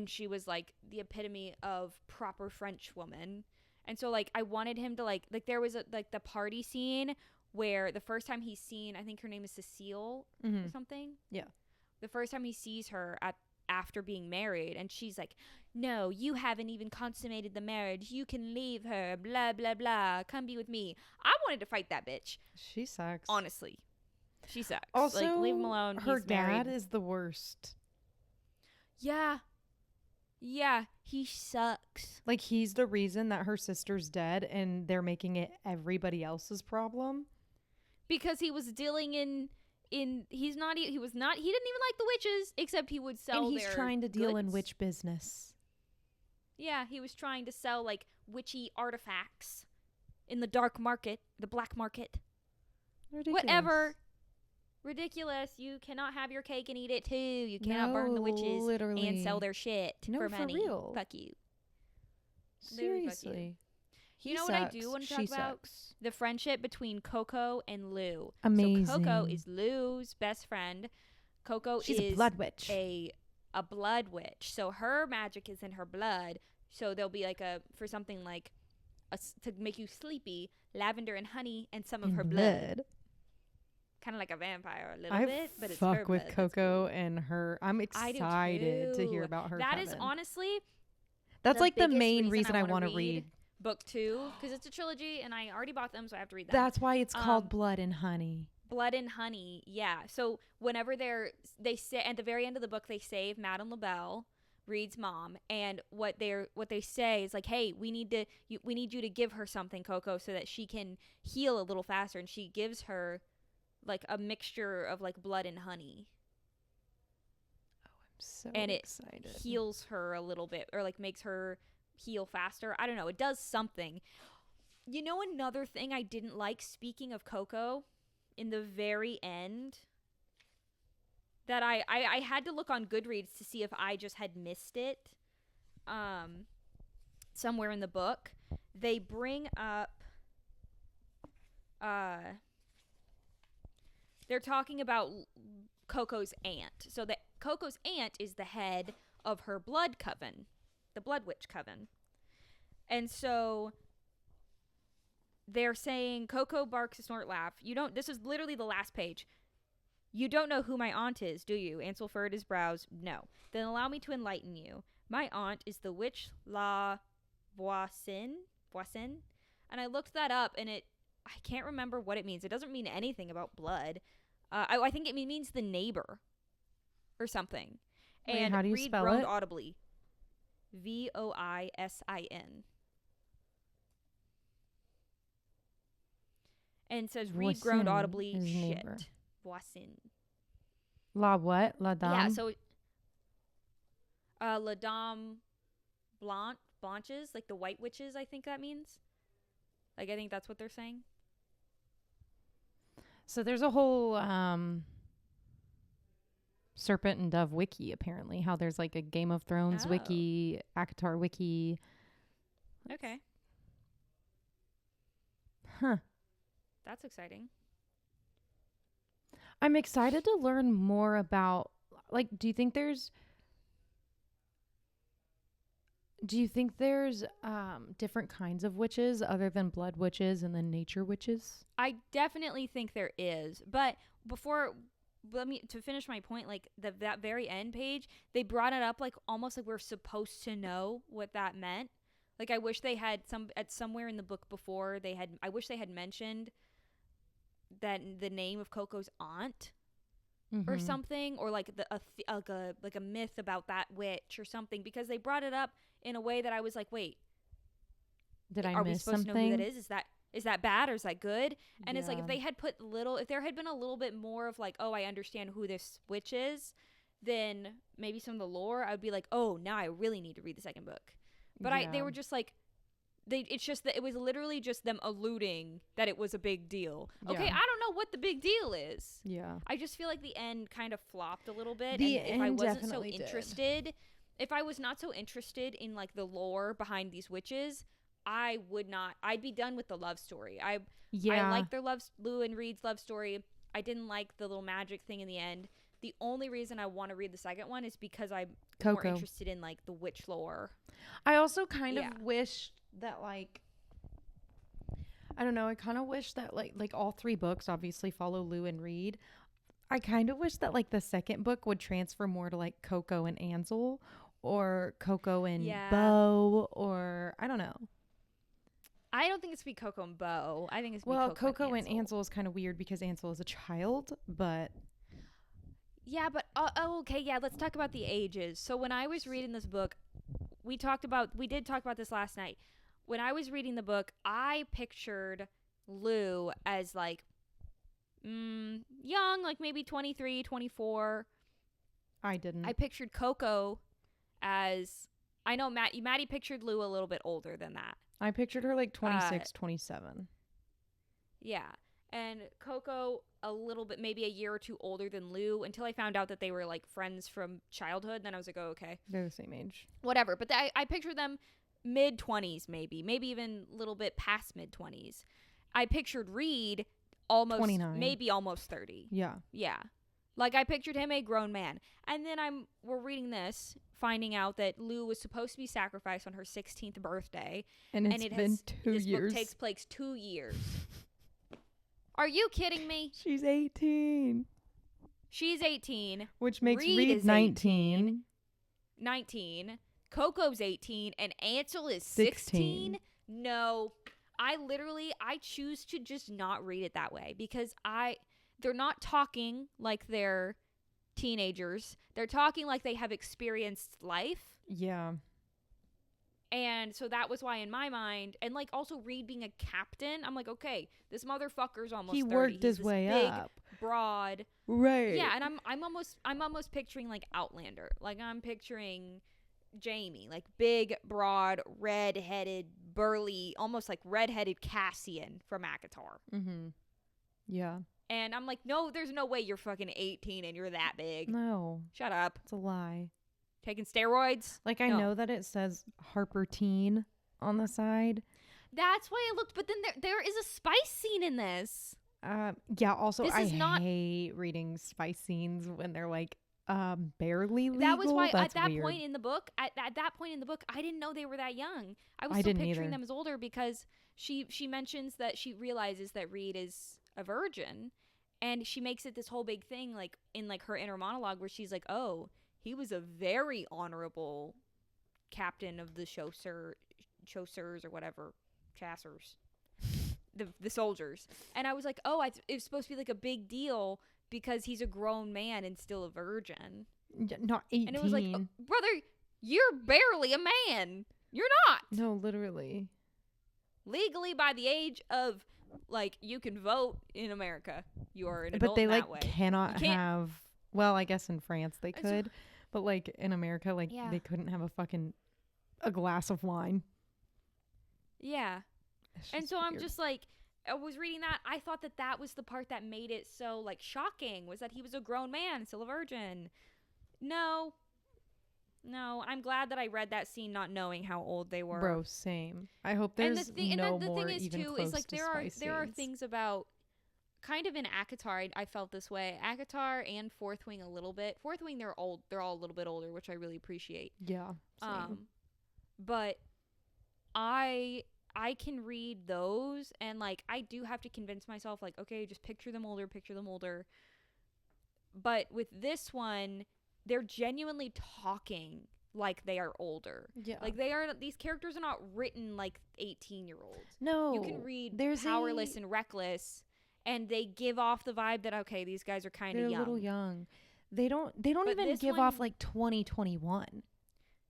she was like the epitome of proper French woman. And so like I wanted him to like there was like the party scene where the first time he's seen, I think her name is Cecile or something. Yeah. The first time he sees her after being married, and she's like, no, you haven't even consummated the marriage. You can leave her, blah, blah, blah. Come be with me. I wanted to fight that bitch. She sucks. Honestly. She sucks. Also, like, leave him alone. Her He's dad married. is the worst. Yeah. Yeah, he sucks. Like, he's the reason that her sister's dead, and they're making it everybody else's problem. Because he was dealing he didn't even like the witches, except he would sell and he's their trying to deal in goods. witch business. Yeah, he was trying to sell like witchy artifacts in the dark market, the black market. Ridiculous. Whatever. Ridiculous. You cannot have your cake and eat it too. You cannot burn the witches literally. and sell their shit for money. For real. Fuck you. Seriously. You know what I do want to talk about? The friendship between Coco and Lou. Amazing. So Coco is Lou's best friend. Coco She's is a blood witch. A blood witch. So her magic is in her blood. So there'll be like for something like to make you sleepy, lavender and honey and some of her blood. Kind of like a vampire a little bit, but it's her fuck with blood. Coco and her. I'm excited to hear about her. That is honestly that's like the main reason I want to read book 2 because it's a trilogy and I already bought them, so I have to read them. That's why it's called Blood and Honey. Blood and Honey, yeah. So whenever they say at the very end of the book, they save Madame LaBelle, Reed's mom, and what they say is like, hey, we need you to give her something, Coco, so that she can heal a little faster, and she gives her like a mixture of like blood and honey. Oh, I'm so excited. It heals her a little bit, or like makes her heal faster. I don't know. It does something. You know, another thing I didn't like, speaking of Coco, in the very end, that I had to look on Goodreads to see if I just had missed it. Somewhere in the book, they bring up they're talking about Coco's aunt. So that Coco's aunt is the head of her blood coven, the Blood Witch Coven. And so they're saying Coco barks a snort laugh. This is literally the last page. You don't know who my aunt is, do you? Ansel furrowed his brows. No. Then allow me to enlighten you. My aunt is the witch La Voisin. And I looked that up and I can't remember what it means. It doesn't mean anything about blood. I think it means the neighbor or something. Wait, and how do you Reed spell groaned it? audibly. Voisin. And says Reed groaned audibly. Shit. Neighbor. Voisin. La what? La Dame? Yeah, so La Dame Blanches, like the white witches, I think that means. Like, I think that's what they're saying. So there's a whole Serpent and Dove wiki, apparently. How there's like a Game of Thrones wiki, ACOTAR wiki. Okay. Huh. That's exciting. I'm excited to learn more about, like, do you think there's different kinds of witches other than blood witches and then nature witches? I definitely think there is. But to finish my point, like that very end page, they brought it up like almost like we're supposed to know what that meant. Like I wish they had somewhere in the book before I wish they had mentioned the name of Coco's aunt or Mhm. something, or like a myth about that witch or something, because they brought it up in a way that I was like, wait, Did I are we miss supposed to know who that something? is? Is that bad or is that good? And it's like, Yeah. if there had been a little bit more of like, oh, I understand who this witch is, then maybe some of the lore, I would be like, oh, now I really need to read the second book. But they Yeah. were just like, it's just that it was literally just them alluding that it was a big deal. Okay, Yeah. I don't know what the big deal is. Yeah. I just feel like the end kind of flopped a little bit. The And if I end wasn't so definitely did. interested, if I was not so interested in like the lore behind these witches, I'd be done with the love story. I like Lou and Reed's love story. I didn't like the little magic thing in the end. The only reason I want to read the second one is because I'm more Coco. interested in like the witch lore. I also kind Yeah. of wish that like I don't know, I kind of wish that like all 3 books obviously follow Lou and Reed. I kind of wish that like the second book would transfer more to like Coco and Ansel or Coco and Yeah. Bo, or I don't know. I don't think it's be Coco and Bo. I think it's Well, be Coco Coco and Ansel. and Ansel is kind of weird because Ansel is a child, but Yeah, but okay, yeah, let's talk about the ages. So when I was reading this book, we did talk about this last night. When I was reading the book, I pictured Lou as like young, like maybe 23, 24. I didn't. I pictured Coco as, I know Maddie pictured Lou a little bit older than that. I pictured her like 26, 27. Yeah. And Coco a little bit, maybe a year or two older than Lou, until I found out that they were like friends from childhood. Then I was like, oh, okay. They're the same age. Whatever. But I pictured them mid-20s maybe even a little bit past mid-20s. I pictured Reed almost 29. maybe almost 30. Yeah. Yeah. Like I pictured him a grown man. And then we're reading this, finding out that Lou was supposed to be sacrificed on her 16th birthday. And it's been 2 this years. book takes place 2 years. Are you kidding me? She's 18. She's 18. Which makes Reed Reed is 19. 19. Coco's 18 and Ansel is 16. No. I choose to just not read it that way because they're not talking like they're teenagers. They're talking like they have experienced life. Yeah. And so that was why in my mind, and like also Reed being a captain, I'm like, okay, this motherfucker's almost 30. He worked his He's way big, up. broad. Right. Yeah, and I'm almost picturing like Outlander. Like I'm picturing Jamie, like big, broad, red-headed, burly, almost like red-headed Cassian from Akatar. Mm-hmm. Yeah. And I'm like, no, there's no way you're fucking 18 and you're that big. No. Shut up. It's a lie. Taking steroids? Like, I know that it says Harper Teen on the side. That's why it looked, but then there is a spice scene in this. Yeah, also, This I is not- hate reading spice scenes when they're, like, barely legal. That was why That's at that weird. point in the book, I didn't know they were that young. I was I still didn't picturing either. them as older because she mentions that she realizes that Reed is a virgin, and she makes it this whole big thing, like in like her inner monologue where she's like, oh, he was a very honorable captain of the Chaucers or whatever, Chassers, the soldiers. And I was like, oh, it's supposed to be like a big deal because he's a grown man and still a virgin. Yeah, not 18. And it was like, oh, brother, you're barely a man. You're not. No, literally. Legally, by the age of, like, you can vote in America. You are an adult But they, in like, that way. cannot You can't- have... Well, I guess in France they It's- could. But, like, in America, like, Yeah. they couldn't have a glass of wine. Yeah. It's And just so I'm weird. just like, I was reading that. I thought that was the part that made it so, like, shocking, was that he was a grown man, still a virgin. No, I'm glad that I read that scene not knowing how old they were. Bro, same. I hope there's the no thing more is even too close is like to there are spice scenes. things about kind of in Akatar I felt this way. Akatar and Fourth Wing a little bit. Fourth Wing they're all a little bit older, which I really appreciate. Yeah, same. But I can read those and like I do have to convince myself like okay, just picture them older. But with this one, they're genuinely talking like they are older. Yeah. Like these characters are not written like 18-year-olds. No. You can read there's Powerless and Reckless and they give off the vibe that okay, these guys are kind of They're young. a little young. They don't But even this give one- off like 2021.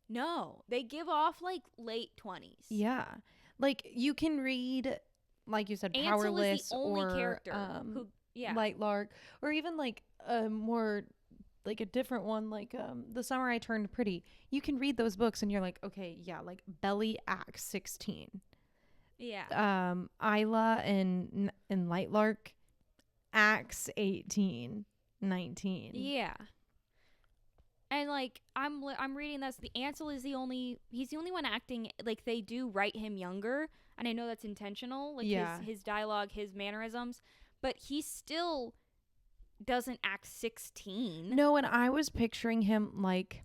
No, they give off like late 20s. Yeah. Like you can read, like you said, Ansel Powerless is the only or character who Light Lark, or even like a more like a different one like The Summer I Turned Pretty. You can read those books and you're like, okay, yeah, like Belly Act 16. Yeah. Isla and Light Lark Acts 18, 19. Yeah. And like I'm reading this, the Ansel is he's the only one acting like they do write him younger, and I know that's intentional, like his dialogue, his mannerisms, but he still doesn't act 16. No, and I was picturing him like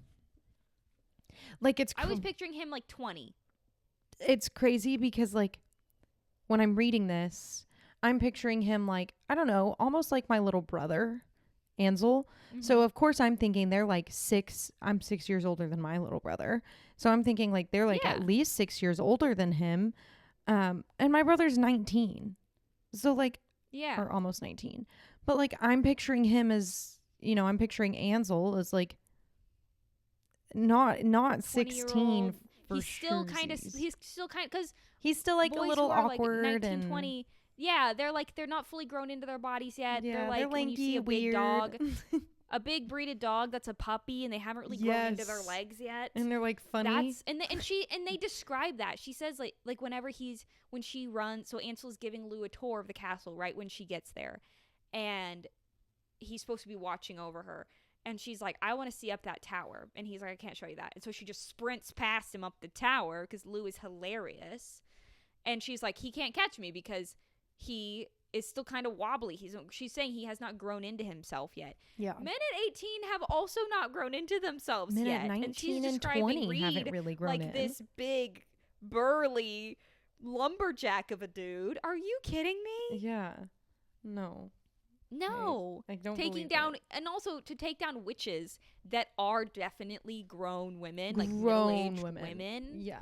I was picturing him like 20. It's crazy because like when I'm reading this, I'm picturing him like, I don't know, almost like my little brother, Ansel. Mm-hmm. So of course I'm thinking they're like 6. I'm 6 years older than my little brother. So I'm thinking like they're like at least 6 years older than him. And my brother's 19. So like, or almost 19. But like I'm picturing him as, you know, I'm picturing Ansel as like not 16 for he's still kind of because he's still like a little awkward like 19, and 20. Yeah, they're not fully grown into their bodies yet. Yeah, they're like they're when you see lanky, a big weird. dog, a big breeded dog that's a puppy and they haven't really grown into their legs yet. And they're like funny. And they describe that. She says like when she runs, so Ansel's giving Lou a tour of the castle right when she gets there. And he's supposed to be watching over her. And she's like, I want to see up that tower. And he's like, I can't show you that. And so she just sprints past him up the tower because Lou is hilarious. And she's like, he can't catch me because he is still kind of wobbly. She's saying he has not grown into himself yet. Yeah. Men at 18 have also not grown into themselves Men yet. at 19 and she's and describing 20 Reed haven't really grown like in. this big, burly lumberjack of a dude. Are you kidding me? Yeah. No. I don't taking down it. And also to take down witches that are definitely grown women, like middle-aged women. Yeah.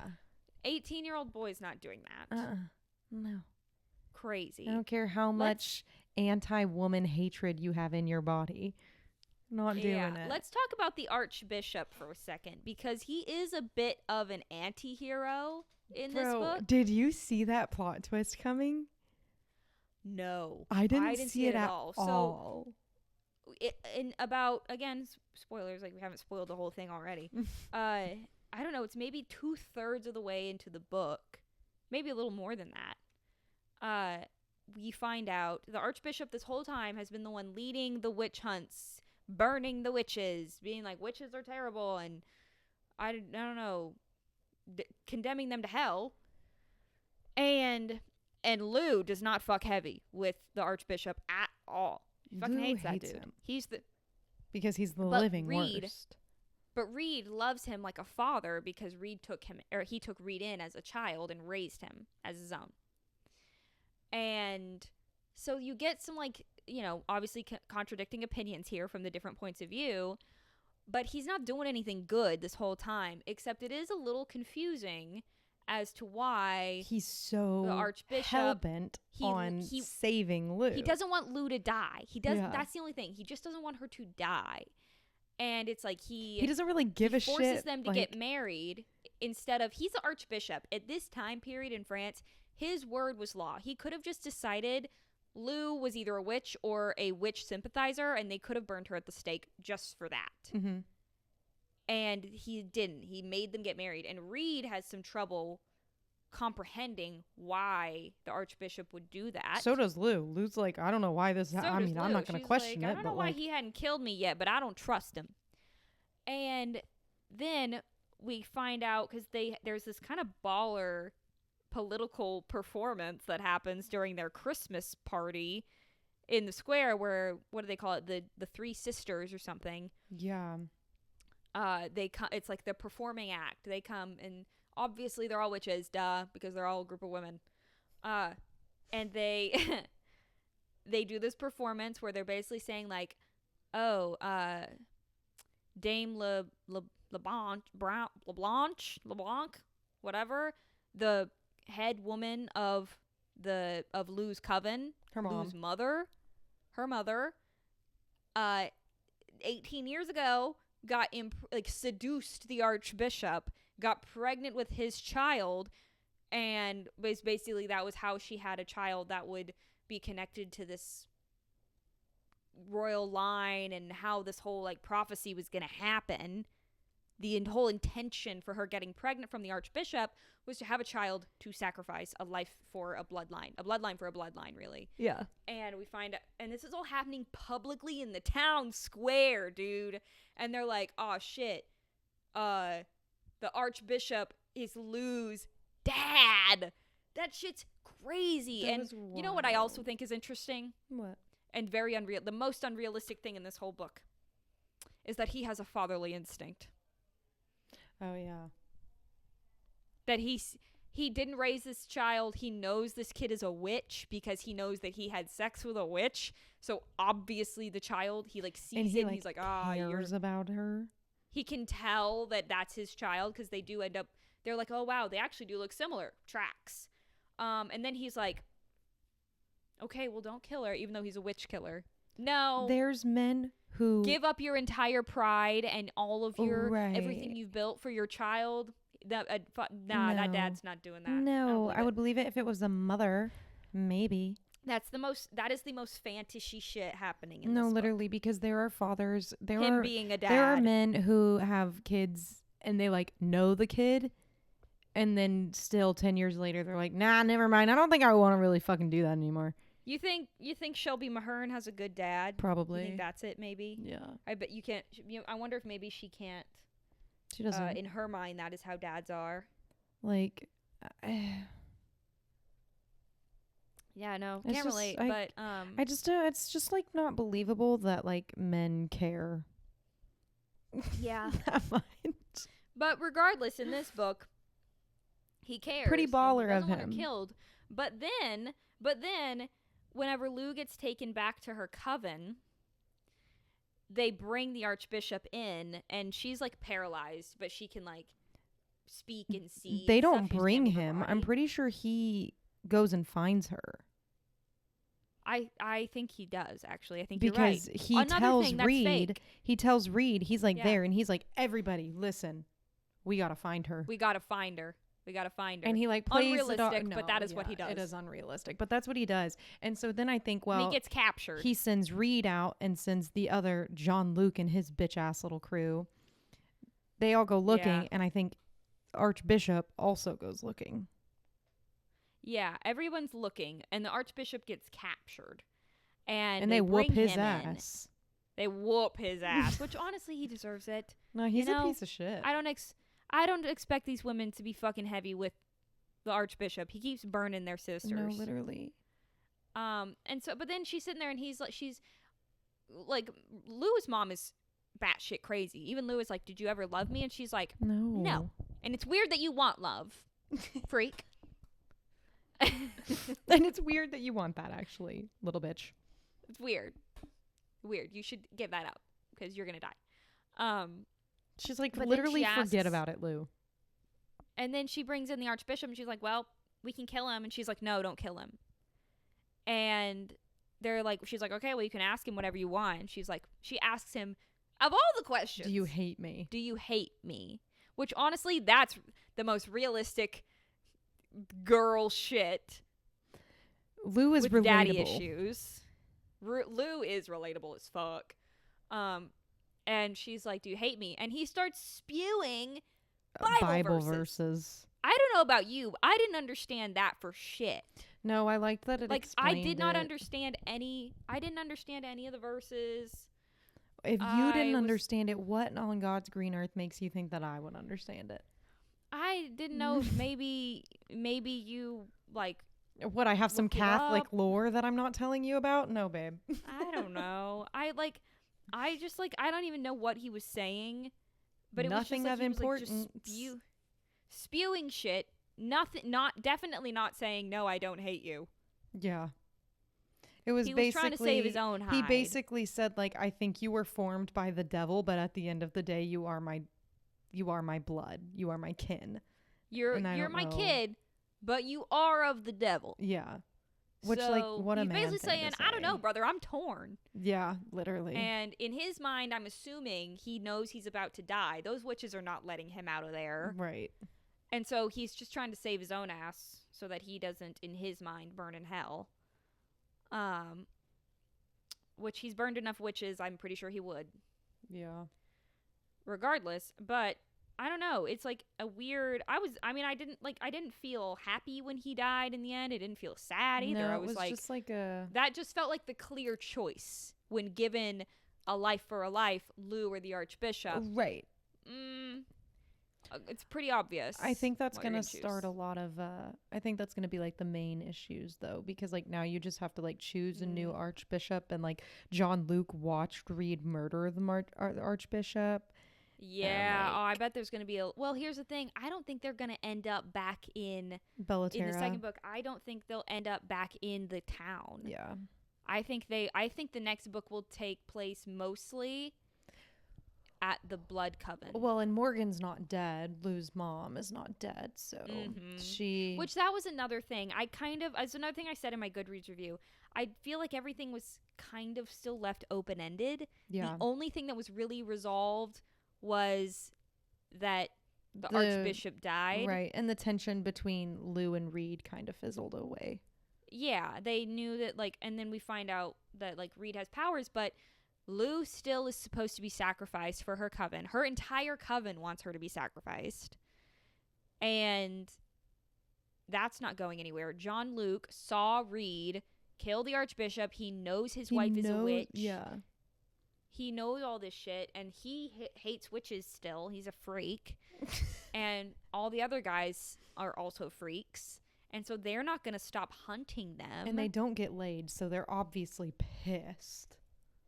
18-year-old boys not doing that. No. Crazy. I don't care how much anti-woman hatred you have in your body. Not doing it. Let's talk about the Archbishop for a second because he is a bit of an anti-hero in this book. Did you see that plot twist coming? No, I didn't see it at all. So, in about, again, spoilers, like we haven't spoiled the whole thing already. I don't know, it's maybe 2/3 of the way into the book, maybe a little more than that. We find out the Archbishop this whole time has been the one leading the witch hunts, burning the witches, being like, witches are terrible, and I don't know, condemning them to hell. And Lou does not fuck heavy with the Archbishop at all. He fucking hates that dude. Him. Because he's the living Reed, worst. But Reed loves him like a father because he took Reed in as a child and raised him as his own. And so you get some obviously contradicting opinions here from the different points of view, but he's not doing anything good this whole time, except it is a little confusing as to why he's so the Archbishop hell-bent on saving Lou. He doesn't want Lou to die. He doesn't. Yeah. That's the only thing. He just doesn't want her to die. And it's like he doesn't really give a shit. He forces them to get married instead of, he's the Archbishop. At this time period in France, his word was law. He could have just decided Lou was either a witch or a witch sympathizer, and they could have burned her at the stake just for that. Mm-hmm. And he didn't. He made them get married. And Reed has some trouble comprehending why the Archbishop would do that. So does Lou. Lou's like, I don't know why this I mean, I'm not going to question it. I don't know why he hadn't killed me yet, but I don't trust him. And then we find out, because there's this kind of baller political performance that happens during their Christmas party in the square where, what do they call it? The Three Sisters or something. Yeah. It's like the performing act. They come, and obviously they're all witches, duh, because they're all a group of women. And they they do this performance where they're basically saying like, oh, Dame LeBlanc, whatever, the head woman of of Lou's coven, Her mom. Lou's mother, her mother, 18 years ago, got seduced the archbishop, got pregnant with his child, and was basically that was how she had a child that would be connected to this royal line, and how this whole like prophecy was going to happen. The whole intention for her getting pregnant from the archbishop was to have a child to sacrifice a life for a bloodline for a bloodline, really. Yeah. And we find out, and this is all happening publicly in the town square, dude. And they're like, oh shit, the archbishop is Lou's dad. That shit's crazy. That and was you know what I also wild. think is interesting? What? And very unreal. The most unrealistic thing in this whole book is that he has a fatherly instinct. Oh, yeah. That he didn't raise this child. He knows this kid is a witch because he knows that he had sex with a witch. So obviously the child, he like sees And he, it and like, he's like, ah, cares about her. he can tell that that's his child because they do end up, they're like, oh wow, they actually do look similar. Tracks. And then he's like, okay, well don't kill her, even though he's a witch killer. No. There's men who Give up your entire pride and all of your Right. everything you've built for your child. That No. dad's not doing that. No, I would. would believe it if it was a mother. Maybe. That is the most fantasy shit happening in No, this book. literally, because there are fathers. Him being a dad. There are men who have kids and they like know the kid, and then still 10 years later they're like, nah, never mind. I don't think I want to really fucking do that anymore. You think Shelby Mahurin has a good dad? Probably. You think that's it? Maybe. Yeah. I bet you can't. I wonder if maybe she can't. She doesn't In her mind, that is how dads are. like. Yeah, no, It's can't just- relate. I- But I just don't. It's just like not believable that like men care yeah. that much. But regardless, in this book, he cares. Pretty and he baller of doesn't want him. her killed. But then, whenever Lou gets taken back to her coven, they bring the archbishop in, and she's like paralyzed, but she can like speak and see. They and stuff. don't She just bring can't move her him. I'm body. pretty sure he goes and finds her I think he does actually. I think you're right. because he Another tells thing that's Reed. fake. He tells Reed. He's like Yeah. there, and he's like, everybody, listen, we gotta find her. We gotta find her. And he like plays it off- Unrealistic, but that is what he yeah, does. It is unrealistic, but that's what he does. And so then I think, And well, he gets captured. he sends Reed out and sends the other John Luke and his bitch ass little crew. They all go looking, Yeah. and I think Archbishop also goes looking. Yeah, everyone's looking, and the archbishop gets captured, and they whoop bring his him in. ass. They whoop his ass, which honestly he deserves it. No, he's know, a piece of shit. I don't expect these women to be fucking heavy with the archbishop. He keeps burning their sisters. No, literally. And so, but then she's sitting there, and she's like, Lou's mom is batshit crazy. Even Lou is like, "Did you ever love me?" And she's like, No. And it's weird that you want love, freak. And it's weird that you want that, actually, little bitch. It's weird. Weird. You should give that up because you're gonna die. She's like, But then literally she forget asks- about it, Lou. And then she brings in the archbishop, and she's like, "Well, we can kill him." And she's like, "No, don't kill him." And she's like, "Okay, well, you can ask him whatever you want." And she asks him, of all the questions, Do you hate me? do you hate me? Which honestly, that's the most realistic girl shit. Lou is with relatable. daddy issues. Lou is relatable as fuck. And she's like, "Do you hate me?" And he starts spewing Bible verses. I don't know about you. I didn't understand that for shit. No, I liked that it Like I explained did not it. understand any. I didn't understand any of the verses. If you I didn't was- understand it, what on God's green earth makes you think that I would understand it? I didn't know. if maybe you like. What, I have some Look it Catholic up. lore that I'm not telling you about? No, babe. I don't know. I don't even know what he was saying. But it Nothing was just like of he was, like, importance. just spewing shit. Definitely not saying no. I don't hate you. Yeah. It was He was basically trying to save his own hide. He basically said, like, I think you were formed by the devil, but at the end of the day, you are my blood. You are my kin. You're and I don't my know. kid, but you are of the devil. Yeah. Which, so like, what a he's man basically thing saying, to I don't know, say. brother, I'm torn. Yeah, literally. And in his mind, I'm assuming he knows he's about to die. Those witches are not letting him out of there. Right. And so he's just trying to save his own ass so that he doesn't, in his mind, burn in hell. Which he's burned enough witches, I'm pretty sure he would. Yeah. Regardless, but I don't know. It's like a weird. I didn't feel happy when he died in the end. I didn't feel sad either. No, I it was like, just like a. that just felt like the clear choice when given a life for a life, Lou or the Archbishop. Right. It's pretty obvious. I think that's what going you're to choose. start a lot of. I think that's going to be like the main issues though, because like now you just have to like choose a new Archbishop, and like John Luke watched Reed murder the Archbishop. Yeah. like- Oh, I bet there's going to be a. Well, here's the thing. I don't think they're going to end up back in Bellaterra. the second book. I don't think they'll end up back in the town. Yeah. I think the next book will take place mostly at the Blood Coven. Well, and Morgan's not dead. Lou's mom is not dead, so she. Which that was another thing. As another thing I said in my Goodreads review, I feel like everything was kind of still left open-ended. Yeah. The only thing that was really resolved was that the Archbishop died. Right, and the tension between Lou and Reed kind of fizzled away. Yeah, they knew that, like, and then we find out that, like, Reed has powers, but Lou still is supposed to be sacrificed for her coven. Her entire coven wants her to be sacrificed. And that's not going anywhere. John Luke saw Reed kill the Archbishop. He knows his wife is a witch. Yeah. He knows all this shit, and he hates witches still. He's a freak. And all the other guys are also freaks. And so they're not going to stop hunting them. And they don't get laid, so they're obviously pissed.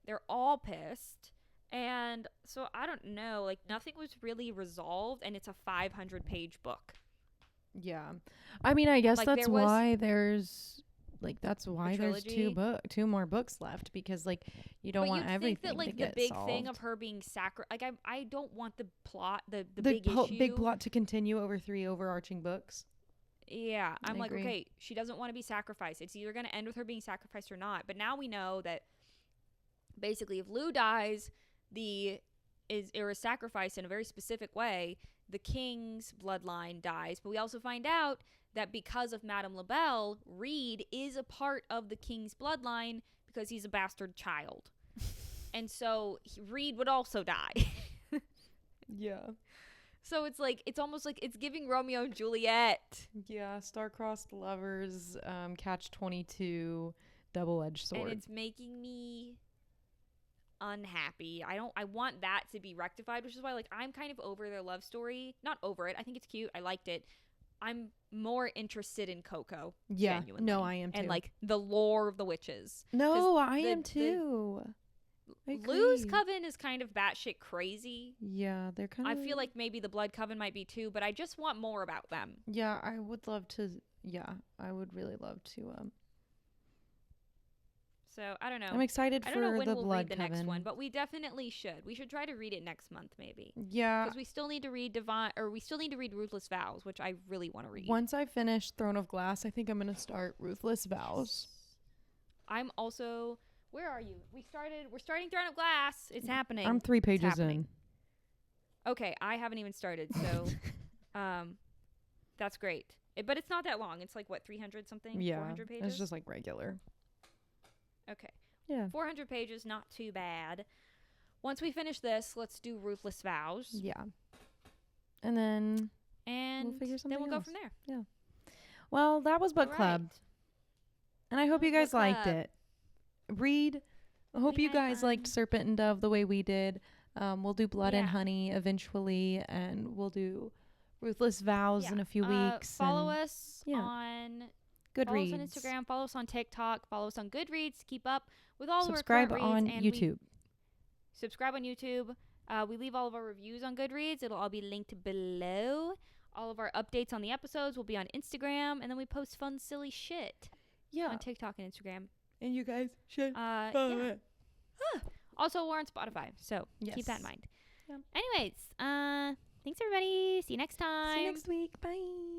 They're all pissed. And so I don't know. Like, nothing was really resolved, and it's a 500-page book. Yeah. I mean, I guess Like, that's there was why there's there's trilogy. two more books left, because like you don't want everything think that, like, to get the big solved. thing of her being like, I don't want the plot, the big issue. big plot to continue over 3 overarching books. Yeah, I'm I like, agree. okay, she doesn't want to be sacrificed. It's either going to end with her being sacrificed or not. But now we know that basically if Lou dies, is sacrificed in a very specific way, the king's bloodline dies. But we also find out that because of Madame LaBelle, Reed is a part of the king's bloodline because he's a bastard child. And so Reed would also die. Yeah. So it's like, it's almost like it's giving Romeo and Juliet. Yeah, star-crossed lovers, catch-22, double-edged sword. And it's making me unhappy. I want that to be rectified, which is why, like, I'm kind of over their love story. Not over it. I think it's cute. I liked it. I'm more interested in Coco. Yeah. Genuinely. No, I am too. And, like, the lore of the witches. No, I the- am too. I Lou's agree. coven is kind of batshit crazy. Yeah, they're kind I of. feel like maybe the Blood Coven might be too, but I just want more about them. Yeah, I would love to. Yeah, I would really love to. So I don't know. I'm excited I for don't know when the we'll Blood read the Coven. next one, but we definitely should. We should try to read it next month, maybe. Yeah. Because we still need to read we still need to read Ruthless Vows, which I really want to read. Once I finish Throne of Glass, I think I'm gonna start Ruthless Vows. I'm also. Where are you? We're starting Throne of Glass. It's happening. I'm 3 pages happening. in. Okay, I haven't even started, so that's great. But it's not that long. It's like what, 300 something? Yeah, 400 pages. it's just like regular. Okay. Yeah. 400 pages, not too bad. Once we finish this, let's do Ruthless Vows. Yeah. And then And we'll figure something then we'll go else. from there. Well, that was Book All Club. right. And I hope That you was guys Book liked Club. it. Read. I hope We you had guys liked fun. Serpent and Dove the way we did. We'll do Blood and Yeah. Honey eventually, and we'll do Ruthless Vows in a few weeks. Follow and us yeah. on Goodreads. Follow us on Instagram. Follow us on TikTok. Follow us on Goodreads. Keep up with all Subscribe of our current on reads. And YouTube. Subscribe on YouTube. We leave all of our reviews on Goodreads. It'll all be linked below. All of our updates on the episodes will be on Instagram, and then we post fun, silly shit Yeah. on TikTok and Instagram. And you guys should. Yeah. Also, we're on Spotify, so keep that in Yes. mind. Yeah. Anyways, thanks everybody. See you next time. See you next week. Bye.